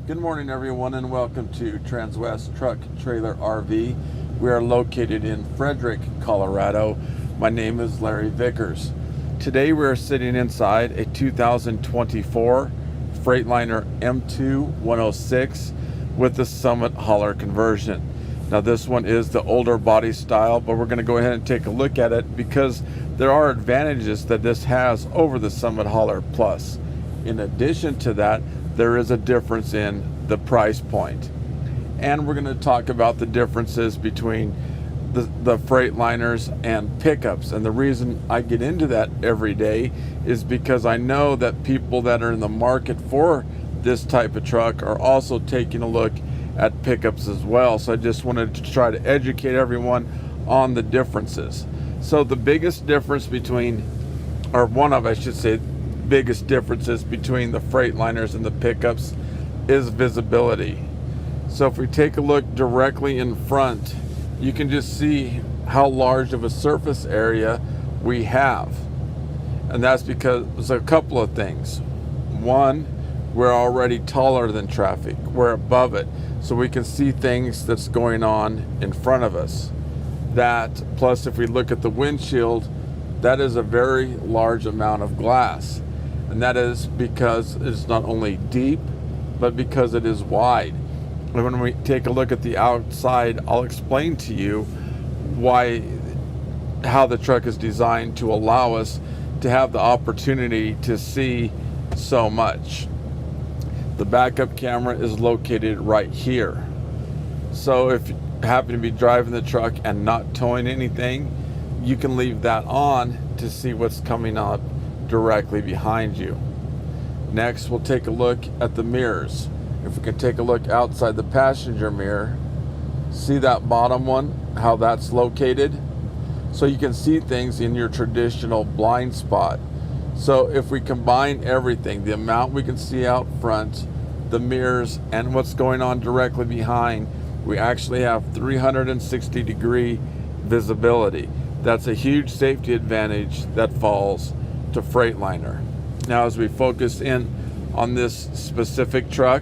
Good morning, everyone, and welcome to Transwest Truck Trailer RV. We are located in Fredrick, Colorado. My name is Larry Vickers. Today we are sitting inside a 2024 Freightliner M2 106 with the Summit Hualer conversion. Now this one is the older body style, but we're going to go ahead and take a look at it because there are advantages that this has over the Summit Hualer Plus. In addition to that, there is a difference in the price point. And we're going to talk about the differences between the Freightliners and pickups. And the reason I get into that every day is because I know that people that are in the market for this type of truck are also taking a look at pickups as well. So I just wanted to try to educate everyone on the differences. So the biggest difference between, or one of, I should say, biggest differences between the Freightliners and the pickups is visibility. So if we take a look directly in front, you can just see how large of a surface area we have. And that's because there's a couple of things. One, we're already taller than traffic. We're above it. So we can see things that's going on in front of us. That, plus if we look at the windshield, that is a very large amount of glass. And that is because it's not only deep, but because it is wide. And when we take a look at the outside, I'll explain to you how the truck is designed to allow us to have the opportunity to see so much. The backup camera is located right here. So if you happen to be driving the truck and not towing anything, you can leave that on to see what's coming up directly behind you. Next, we'll take a look at the mirrors. If we can take a look outside the passenger mirror, see that bottom one, how that's located? So you can see things in your traditional blind spot. So if we combine everything, the amount we can see out front, the mirrors, and what's going on directly behind, we actually have 360-degree visibility. That's a huge safety advantage that falls to Freightliner. Now as we focus in on this specific truck,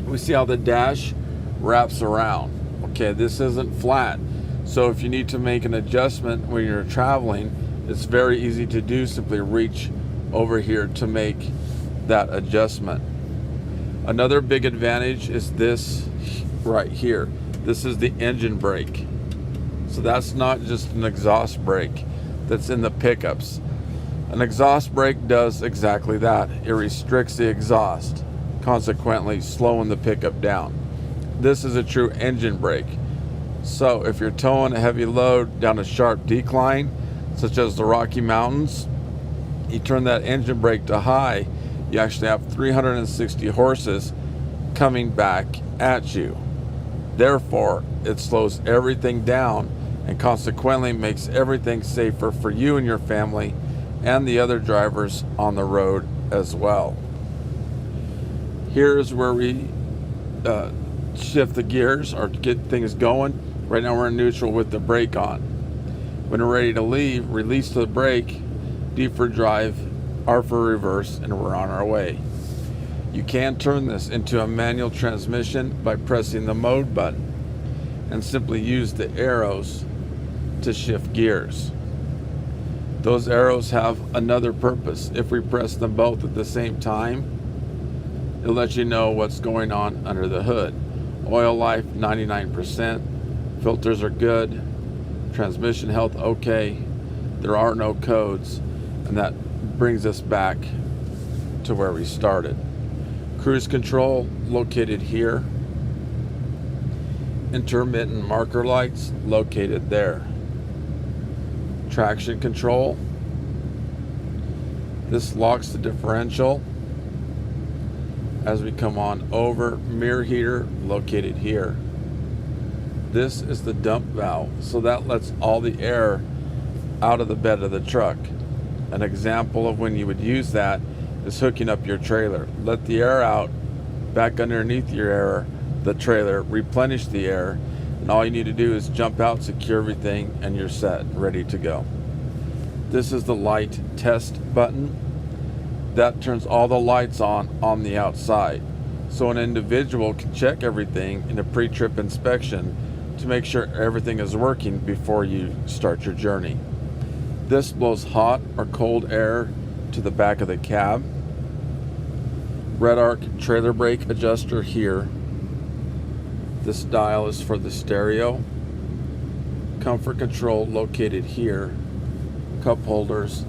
we see how the dash wraps around. Okay, this isn't flat. So if you need to make an adjustment when you're traveling, it's very easy to do. Simply reach over here to make that adjustment. Another big advantage is this right here. This is the engine brake. So that's not just an exhaust brake that's in the pickups. An exhaust brake does exactly that. It restricts the exhaust, consequently slowing the pickup down. This is a true engine brake. So if you're towing a heavy load down a sharp decline, such as the Rocky Mountains, you turn that engine brake to high, you actually have 360 horses coming back at you. Therefore, it slows everything down and consequently makes everything safer for you and your family and the other drivers on the road as well. Here's where we shift the gears or get things going. Right now we're in neutral with the brake on. When we're ready to leave, release the brake, D for drive, R for reverse, and we're on our way. You can turn this into a manual transmission by pressing the mode button and simply use the arrows to shift gears. Those arrows have another purpose. If we press them both at the same time, it'll let you know what's going on under the hood. Oil life 99%, filters are good, transmission health okay, there are no codes, and that brings us back to where we started. Cruise control located here. Intermittent marker lights located there. Traction control. This locks the differential as we come on over. Mirror heater located here. This is the dump valve, so that lets all the air out of the bed of the truck. An example of when you would use that is hooking up your trailer. Let the air out back underneath the trailer, replenish the air, and all you need to do is jump out, secure everything, and you're set, ready to go. This is the light test button. That turns all the lights on the outside. so an individual can check everything in a pre-trip inspection to make sure everything is working before you start your journey. This blows hot or cold air to the back of the cab. Red arc trailer brake adjuster here. This dial is for the stereo. Comfort control located here. Cup holders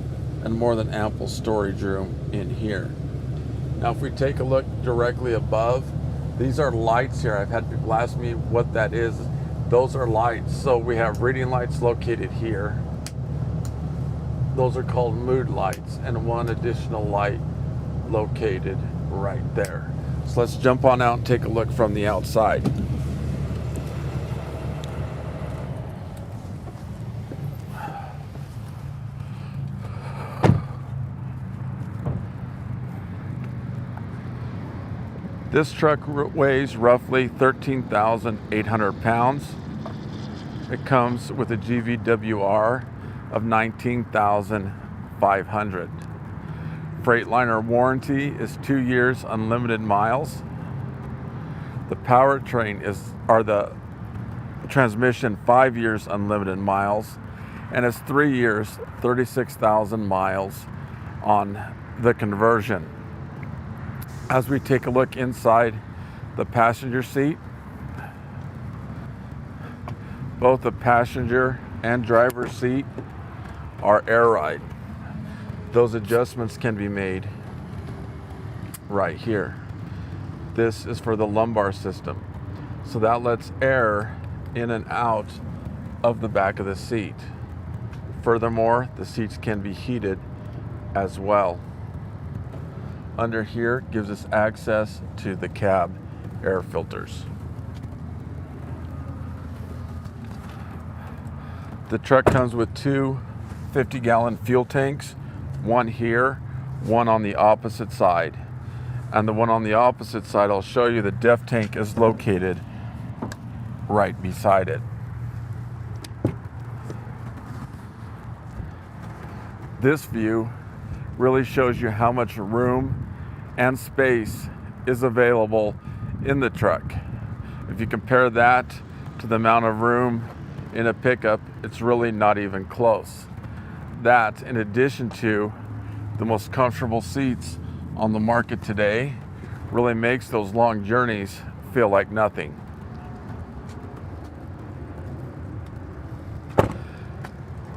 and more than ample storage room in here. Now if we take a look directly above, these are lights here. I've had people ask me what that is. Those are lights. So we have reading lights located here. Those are called mood lights, and one additional light located right there. So let's jump on out and take a look from the outside. This truck weighs roughly 13,800 pounds. It comes with a GVWR of 19,500. Freightliner warranty is 2 years unlimited miles. The powertrain the transmission 5 years unlimited miles, and it's 3 years, 36,000 miles on the conversion. As we take a look inside the passenger seat, both the passenger and driver seat are air ride. Those adjustments can be made right here. This is for the lumbar system. So that lets air in and out of the back of the seat. Furthermore, the seats can be heated as well. Under here gives us access to the cab air filters. The truck comes with two 50-gallon fuel tanks, one here, one on the opposite side. And the one on the opposite side, I'll show you, the def tank is located right beside it. This view really shows you how much room and space is available in the truck. If you compare that to the amount of room in a pickup, it's really not even close. That, in addition to the most comfortable seats on the market today, really makes those long journeys feel like nothing.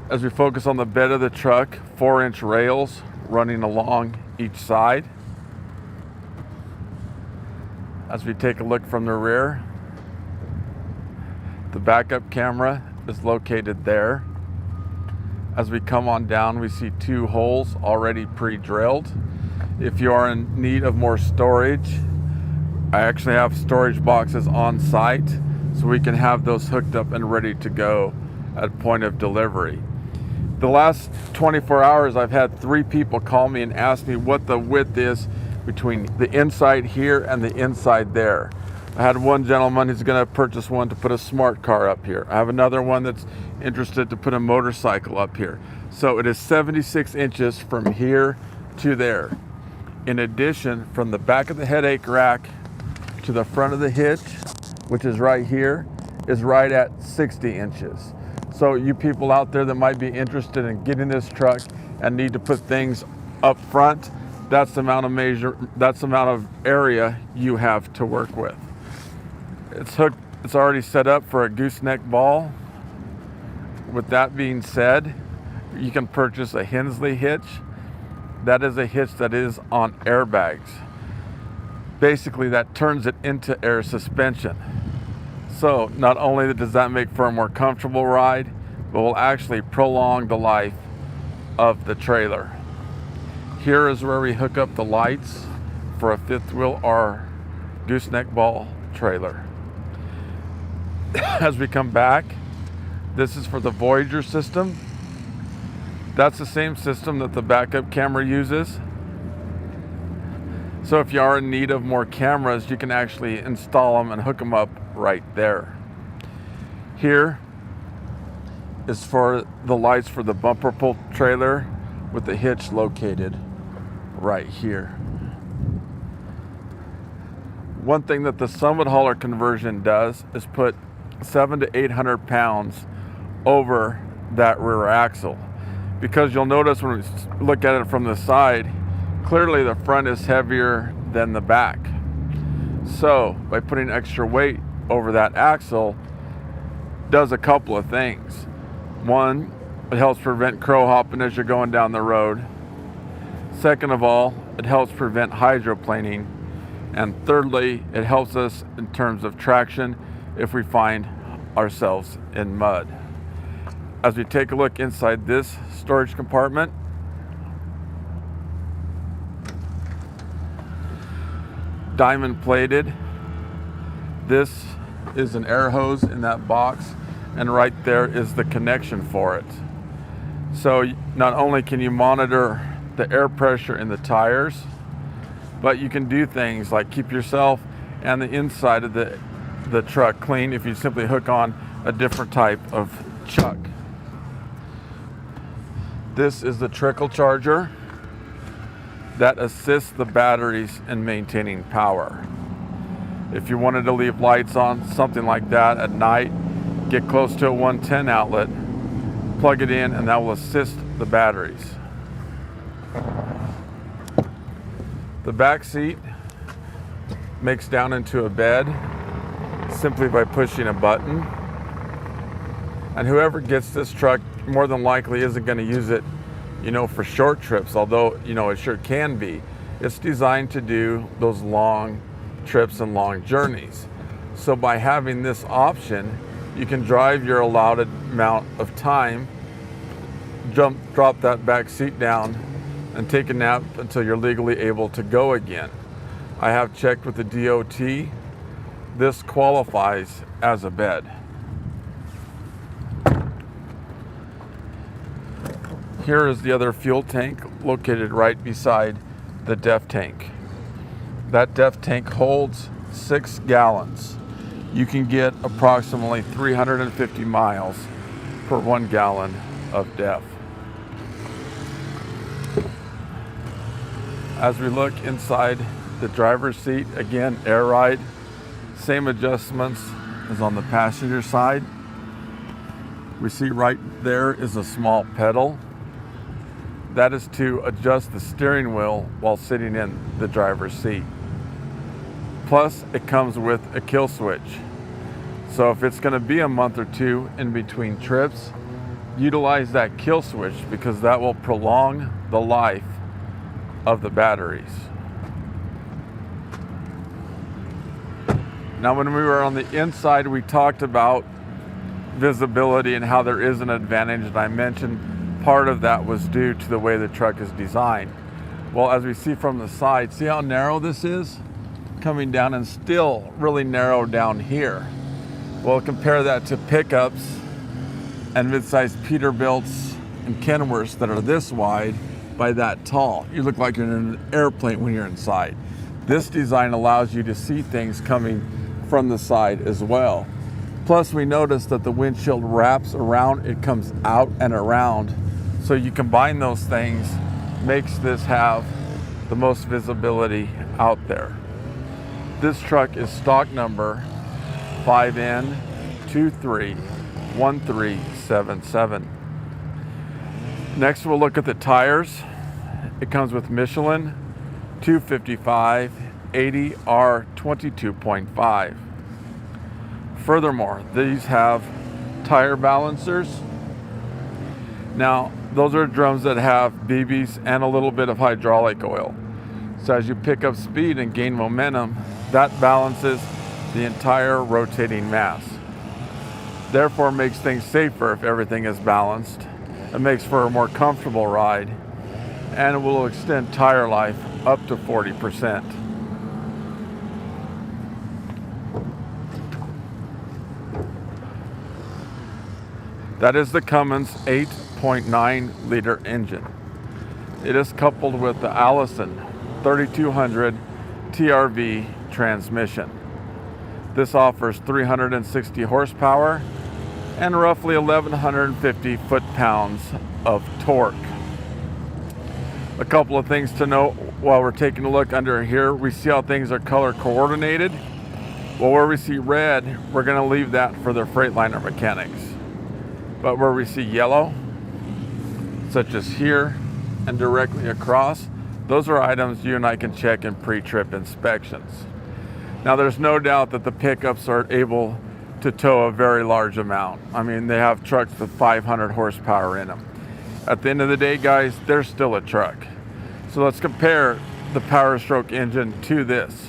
As we focus on the bed of the truck, 4-inch rails running along each side. As we take a look from the rear, the backup camera is located there. As we come on down, we see two holes already pre-drilled. If you are in need of more storage, I actually have storage boxes on site, so we can have those hooked up and ready to go at point of delivery. The last 24 hours, I've had 3 people call me and ask me what the width is between the inside here and the inside there. I had one gentleman who's going to purchase one to put a smart car up here. I have another one that's interested to put a motorcycle up here. So it is 76 inches from here to there. In addition, from the back of the headache rack to the front of the hitch, which is right here, is right at 60 inches. So you people out there that might be interested in getting this truck and need to put things up front, that's the amount of area you have to work with. It's hooked, it's already set up for a gooseneck ball. With that being said, you can purchase a Hensley hitch. That is a hitch that is on airbags. Basically, that turns it into air suspension. So not only does that make for a more comfortable ride, but will actually prolong the life of the trailer. Here is where we hook up the lights for a fifth wheel or gooseneck ball trailer. As we come back, this is for the Voyager system. That's the same system that the backup camera uses. So if you are in need of more cameras, you can actually install them and hook them up right there. Here is for the lights for the bumper pull trailer with the hitch located right here. One thing that the Summit hauler conversion does is put 700 to 800 pounds over that rear axle, because you'll notice when we look at it from the side, clearly the front is heavier than the back. So by putting extra weight over that axle does a couple of things. One, it helps prevent crow hopping as you're going down the road. Second of all, it helps prevent hydroplaning. And thirdly, it helps us in terms of traction if we find ourselves in mud. As we take a look inside this storage compartment, Dimond Plated. This is an air hose in that box, and right there is the connection for it. So not only can you monitor the air pressure in the tires, but you can do things like keep yourself and the inside of the truck clean if you simply hook on a different type of chuck. This is the trickle charger that assists the batteries in maintaining power. If you wanted to leave lights on, something like that at night, get close to a 110 outlet, plug it in, and that will assist the batteries. The back seat makes down into a bed simply by pushing a button. And whoever gets this truck more than likely isn't going to use it, for short trips, although, it sure can be. It's designed to do those long trips and long journeys. So by having this option, you can drive your allowed amount of time, drop that back seat down, and take a nap until you're legally able to go again. I have checked with the DOT. This qualifies as a bed. Here is the other fuel tank located right beside the DEF tank. That DEF tank holds 6 gallons. You can get approximately 350 miles per 1 gallon of DEF. As we look inside the driver's seat, again, air ride, same adjustments as on the passenger side. We see right there is a small pedal. That is to adjust the steering wheel while sitting in the driver's seat. Plus, it comes with a kill switch. So if it's going to be a month or two in between trips, utilize that kill switch, because that will prolong the life of the batteries. Now, when we were on the inside, we talked about visibility and how there is an advantage, and I mentioned part of that was due to the way the truck is designed. Well, as we see from the side, see how narrow this is? Coming down, and still really narrow down here. Well, compare that to pickups and mid-sized Peterbilts and Kenworths that are this wide by that tall. You look like you're in an airplane when you're inside. This design allows you to see things coming from the side as well. Plus, we noticed that the windshield wraps around, it comes out and around. So you combine those things, makes this have the most visibility out there. This truck is stock number 5N231377. Next, we'll look at the tires. It comes with Michelin 255 80R 22.5. Furthermore, these have tire balancers. Now, those are drums that have BBs and a little bit of hydraulic oil. So as you pick up speed and gain momentum, that balances the entire rotating mass. Therefore, makes things safer if everything is balanced. It makes for a more comfortable ride, and it will extend tire life up to 40%. That is the Cummins 8.9 liter engine. It is coupled with the Allison 3200 TRV transmission. This offers 360 horsepower and roughly 1,150 foot-pounds of torque. A couple of things to note while we're taking a look under here, we see how things are color coordinated. Well, where we see red, we're going to leave that for the Freightliner mechanics. But where we see yellow, such as here and directly across, those are items you and I can check in pre-trip inspections. Now, there's no doubt that the pickups are able to tow a very large amount. I mean, they have trucks with 500 horsepower in them. At the end of the day, guys, they're still a truck. So let's compare the Power Stroke engine to this.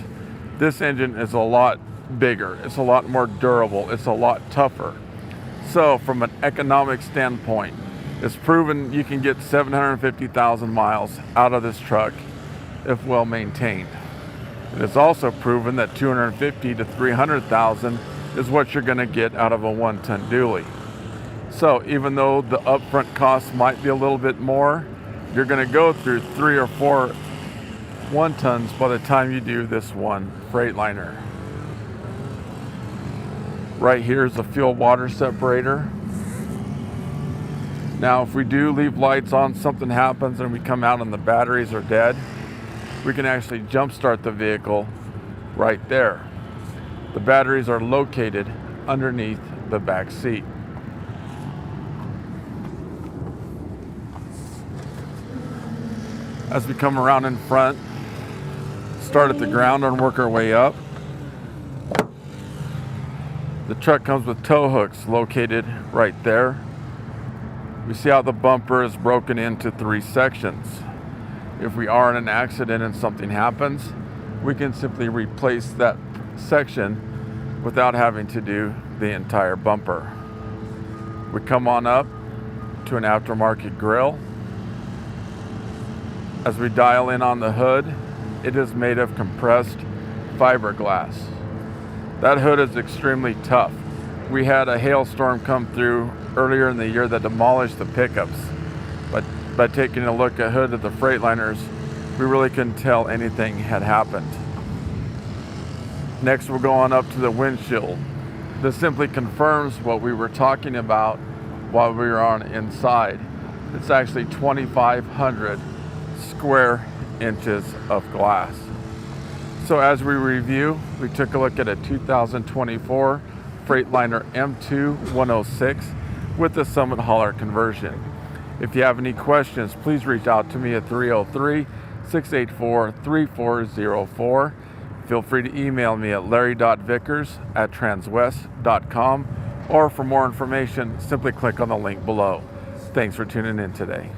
This engine is a lot bigger, it's a lot more durable, it's a lot tougher. So from an economic standpoint, it's proven you can get 750,000 miles out of this truck if well maintained. It is also proven that 250 to 300,000 is what you're going to get out of a 1-ton dually. So even though the upfront cost might be a little bit more, you're going to go through 3 or 4 1-tons by the time you do this one Freightliner. Right here is a fuel water separator. Now, if we do leave lights on, something happens and we come out and the batteries are dead, we can actually jump start the vehicle right there. The batteries are located underneath the back seat. As we come around in front, start at the ground and work our way up. The truck comes with tow hooks located right there. We see how the bumper is broken into 3 sections. If we are in an accident and something happens, we can simply replace that section without having to do the entire bumper. We come on up to an aftermarket grille. As we dial in on the hood, it is made of compressed fiberglass. That hood is extremely tough. We had a hailstorm come through earlier in the year that demolished the pickups. But by taking a look at the hood of the Freightliners, we really couldn't tell anything had happened. Next, we're going up to the windshield. This simply confirms what we were talking about while we were on inside. It's actually 2,500 square inches of glass. So as we review, we took a look at a 2024 Freightliner M2 106 with the Summit hauler conversion. If you have any questions, please reach out to me at 303-684-3404. Feel free to email me at larry.vickers@transwest.com, or for more information, simply click on the link below. Thanks for tuning in today.